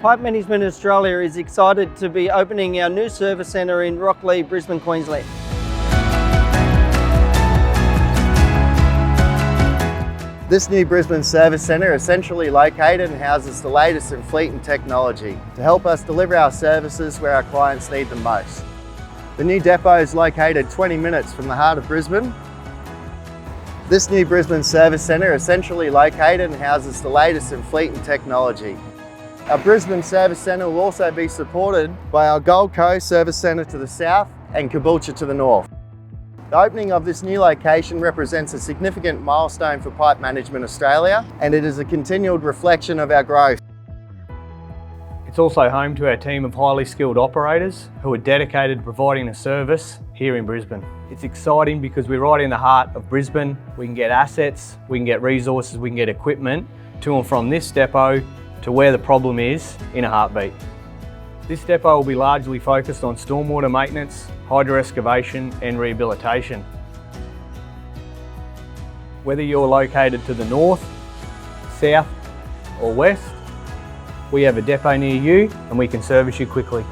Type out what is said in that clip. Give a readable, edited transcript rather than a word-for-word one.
Pipe Management Australia is excited to be opening our new service centre in Rocklea, Brisbane, Queensland. This new Brisbane Service Centre is centrally located and houses the latest in fleet and technology to help us deliver our services where our clients need them most. The new depot is located 20 minutes from the heart of Brisbane. This new Brisbane Service Centre is centrally located and houses the latest in fleet and technology. Our Brisbane Service Centre will also be supported by our Gold Coast Service Centre to the south and Caboolture to the north. The opening of this new location represents a significant milestone for Pipe Management Australia, and it is a continued reflection of our growth. It's also home to our team of highly skilled operators who are dedicated to providing a service here in Brisbane. It's exciting because we're right in the heart of Brisbane. We can get assets, we can get resources, we can get equipment to and from this depot to where the problem is in a heartbeat. This depot will be largely focused on stormwater maintenance, hydro excavation and rehabilitation. Whether you're located to the north, south or west, we have a depot near you and we can service you quickly.